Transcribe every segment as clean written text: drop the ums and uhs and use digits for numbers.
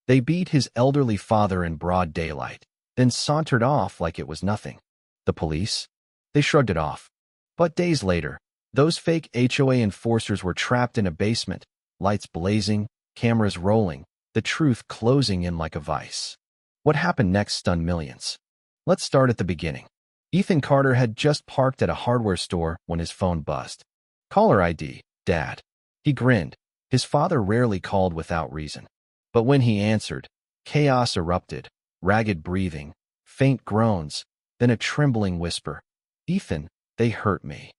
They beat his elderly father in broad daylight, then sauntered off like it was nothing. The police? They shrugged it off. But days later, those fake HOA enforcers were trapped in a basement, lights blazing, cameras rolling, the truth closing in like a vice. What happened next stunned millions. Let's start at the beginning. Ethan Carter had just parked at a hardware store when his phone buzzed. Caller ID, Dad. He grinned. His father rarely called without reason. But when he answered, chaos erupted, ragged breathing, faint groans, then a trembling whisper. Ethan, they hurt me.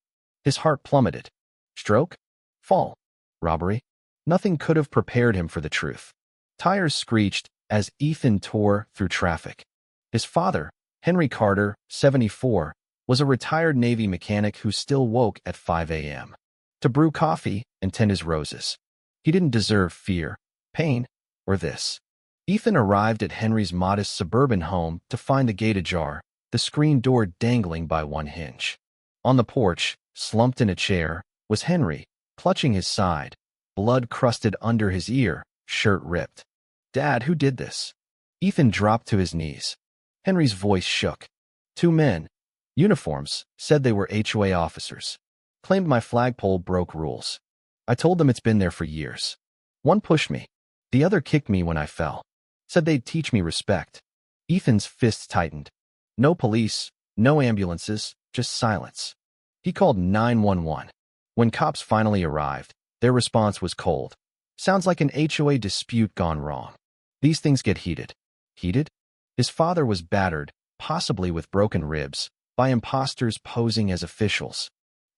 His heart plummeted. Stroke? Fall? Robbery? Nothing could have prepared him for the truth. Tires screeched as Ethan tore through traffic. His father, Henry Carter, 74, was a retired Navy mechanic who still woke at 5 a.m. to brew coffee and tend his roses. He didn't deserve fear, pain, or this. Ethan arrived at Henry's modest suburban home to find the gate ajar, the screen door dangling by one hinge. On the porch, slumped in a chair, was Henry, clutching his side, blood crusted under his ear, shirt ripped. Dad, who did this? Ethan dropped to his knees. Henry's voice shook. Two men, uniforms, said they were HOA officers. Claimed my flagpole broke rules. I told them it's been there for years. One pushed me. The other kicked me when I fell. Said they'd teach me respect. Ethan's fists tightened. No police, no ambulances, just silence. He called 911. When cops finally arrived, their response was cold. Sounds like an HOA dispute gone wrong. These things get heated. Heated? His father was battered, possibly with broken ribs, by imposters posing as officials.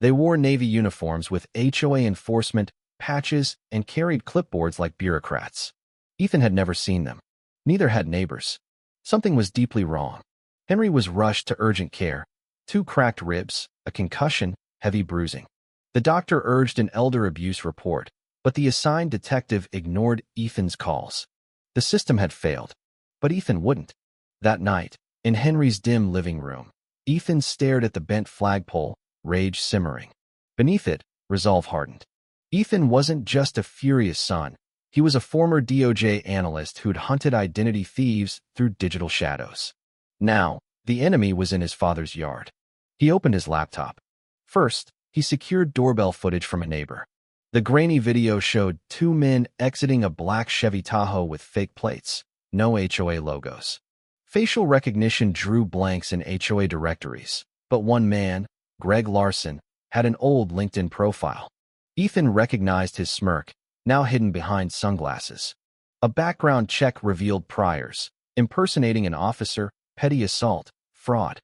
They wore Navy uniforms with HOA enforcement patches and carried clipboards like bureaucrats. Ethan had never seen them. Neither had neighbors. Something was deeply wrong. Henry was rushed to urgent care. 2 cracked ribs, a concussion, heavy bruising. The doctor urged an elder abuse report, but the assigned detective ignored Ethan's calls. The system had failed, but Ethan wouldn't. That night, in Henry's dim living room, Ethan stared at the bent flagpole, rage simmering. Beneath it, resolve hardened. Ethan wasn't just a furious son. He was a former DOJ analyst who'd hunted identity thieves through digital shadows. Now, the enemy was in his father's yard. He opened his laptop. First, he secured doorbell footage from a neighbor. The grainy video showed 2 men exiting a black Chevy Tahoe with fake plates, no HOA logos. Facial recognition drew blanks in HOA directories, but one man, Greg Larson, had an old LinkedIn profile. Ethan recognized his smirk, now hidden behind sunglasses. A background check revealed priors, impersonating an officer, petty assault, fraud.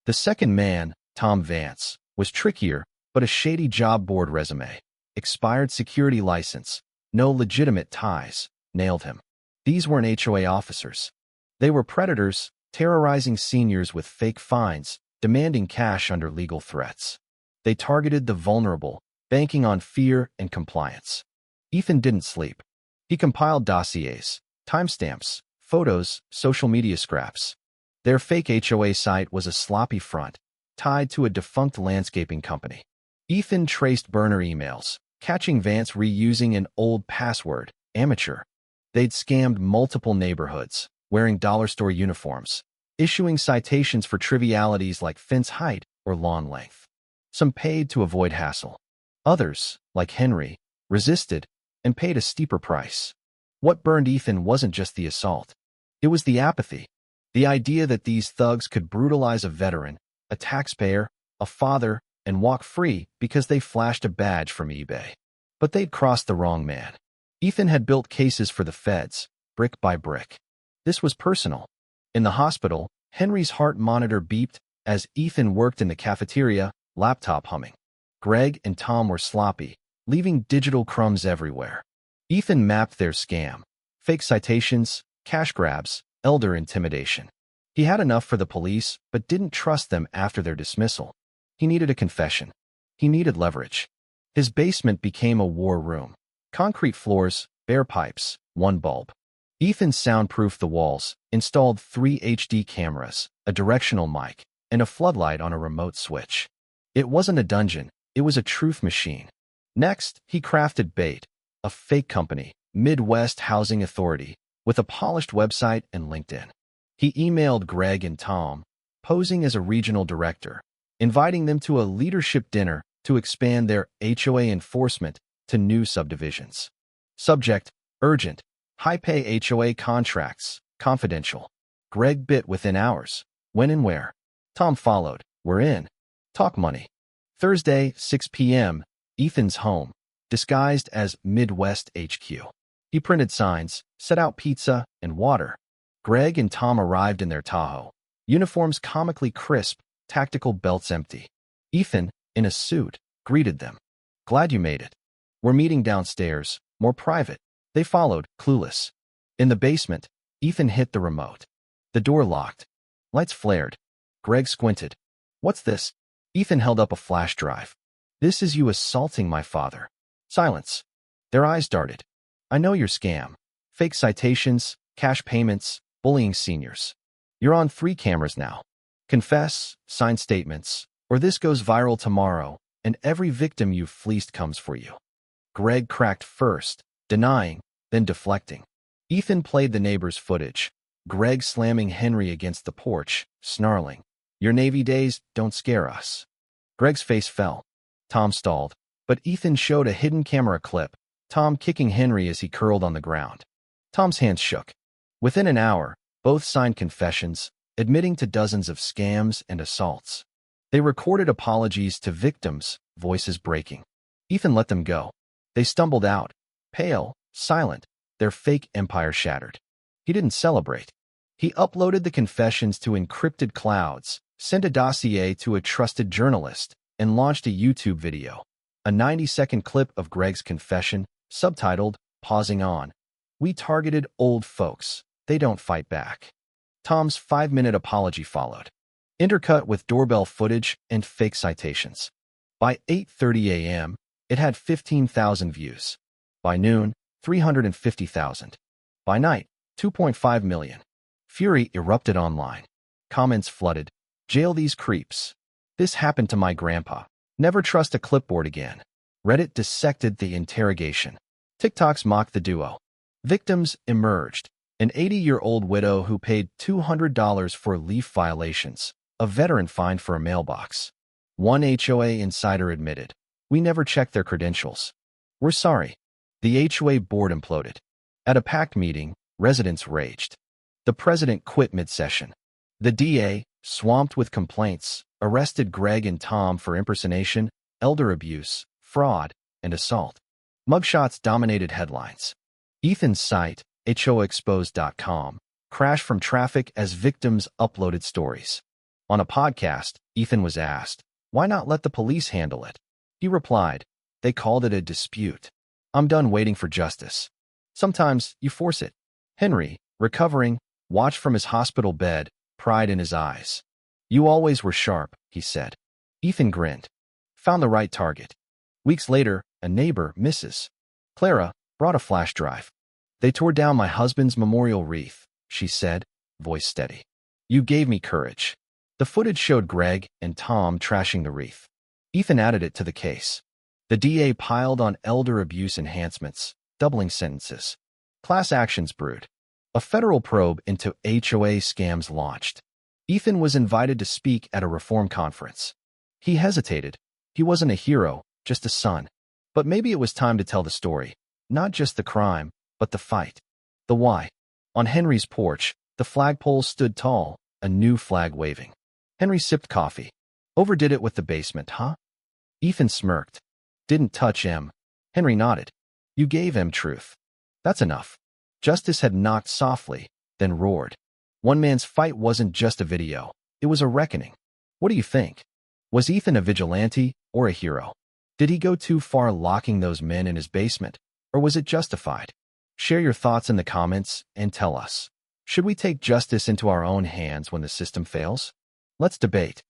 The second man, Tom Vance, was trickier, but a shady job board resume. Expired security license, no legitimate ties, nailed him. These weren't HOA officers. They were predators, terrorizing seniors with fake fines, demanding cash under legal threats. They targeted the vulnerable, banking on fear and compliance. Ethan didn't sleep. He compiled dossiers, timestamps, photos, social media scraps. Their fake HOA site was a sloppy front, tied to a defunct landscaping company. Ethan traced burner emails, catching Vance reusing an old password, amateur. They'd scammed multiple neighborhoods, wearing dollar store uniforms, issuing citations for trivialities like fence height or lawn length. Some paid to avoid hassle. Others, like Henry, resisted and paid a steeper price. What burned Ethan wasn't just the assault. It was the apathy. The idea that these thugs could brutalize a veteran, a taxpayer, a father, and walk free because they flashed a badge from eBay. But they'd crossed the wrong man. Ethan had built cases for the feds, brick by brick. This was personal. In the hospital, Henry's heart monitor beeped as Ethan worked in the cafeteria, laptop humming. Greg and Tom were sloppy, leaving digital crumbs everywhere. Ethan mapped their scam. Fake citations, cash grabs, elder intimidation. He had enough for the police, but didn't trust them after their dismissal. He needed a confession. He needed leverage. His basement became a war room. Concrete floors, bare pipes, one bulb. Ethan soundproofed the walls, installed 3 HD cameras, a directional mic, and a floodlight on a remote switch. It wasn't a dungeon, it was a truth machine. Next, he crafted Bait, a fake company, Midwest Housing Authority, with a polished website and LinkedIn. He emailed Greg and Tom, posing as a regional director, inviting them to a leadership dinner to expand their HOA enforcement to new subdivisions. Subject: urgent, high-pay HOA contracts, confidential. Greg bit within hours. When and where? Tom followed. We're in. Talk money. Thursday, 6 p.m., Ethan's home, disguised as Midwest HQ. He printed signs, set out pizza and water. Greg and Tom arrived in their Tahoe, uniforms comically crisp, tactical belts empty. Ethan, in a suit, greeted them. Glad you made it. We're meeting downstairs, more private. They followed, clueless. In the basement, Ethan hit the remote. The door locked. Lights flared. Greg squinted. What's this? Ethan held up a flash drive. This is you assaulting my father. Silence. Their eyes darted. I know your scam. Fake citations, cash payments, bullying seniors. You're on 3 cameras now. Confess, sign statements, or this goes viral tomorrow, and every victim you've fleeced comes for you. Greg cracked first, denying, then deflecting. Ethan played the neighbor's footage. Greg slamming Henry against the porch, snarling. Your Navy days don't scare us. Greg's face fell. Tom stalled, but Ethan showed a hidden camera clip, Tom kicking Henry as he curled on the ground. Tom's hands shook. Within an hour, both signed confessions, admitting to dozens of scams and assaults. They recorded apologies to victims, voices breaking. Ethan let them go. They stumbled out, pale, silent, their fake empire shattered. He didn't celebrate. He uploaded the confessions to encrypted clouds, sent a dossier to a trusted journalist, and launched a YouTube video. A 90-second clip of Greg's confession, subtitled, Pausing On. We targeted old folks. They don't fight back. Tom's 5-minute apology followed, intercut with doorbell footage and fake citations. By 8:30 a.m., it had 15,000 views. By noon, 350,000. By night, 2.5 million. Fury erupted online. Comments flooded. Jail these creeps. This happened to my grandpa. Never trust a clipboard again. Reddit dissected the interrogation. TikToks mocked the duo. Victims emerged. An 80-year-old widow who paid $200 for leaf violations. A veteran fined for a mailbox. One HOA insider admitted, we never checked their credentials. We're sorry. The HOA board imploded. At a packed meeting, residents raged. The president quit mid-session. The DA, swamped with complaints, arrested Greg and Tom for impersonation, elder abuse, fraud, and assault. Mugshots dominated headlines. Ethan's site, HOAexposed.com, crashed from traffic as victims uploaded stories. On a podcast, Ethan was asked, why not let the police handle it? He replied, they called it a dispute. I'm done waiting for justice. Sometimes you force it. Henry, recovering, watched from his hospital bed, pride in his eyes. You always were sharp, he said. Ethan grinned. Found the right target. Weeks later, a neighbor, Mrs. Clara, brought a flash drive. They tore down my husband's memorial wreath, she said, voice steady. You gave me courage. The footage showed Greg and Tom trashing the wreath. Ethan added it to the case. The DA piled on elder abuse enhancements, doubling sentences. Class actions brewed. A federal probe into HOA scams launched. Ethan was invited to speak at a reform conference. He hesitated. He wasn't a hero, just a son. But maybe it was time to tell the story. Not just the crime, but the fight. The why. On Henry's porch, the flagpole stood tall, a new flag waving. Henry sipped coffee. Overdid it with the basement, huh? Ethan smirked. Didn't touch M. Henry nodded. You gave M truth. That's enough. Justice had knocked softly, then roared. One man's fight wasn't just a video. It was a reckoning. What do you think? Was Ethan a vigilante or a hero? Did he go too far locking those men in his basement? Or was it justified? Share your thoughts in the comments and tell us. Should we take justice into our own hands when the system fails? Let's debate.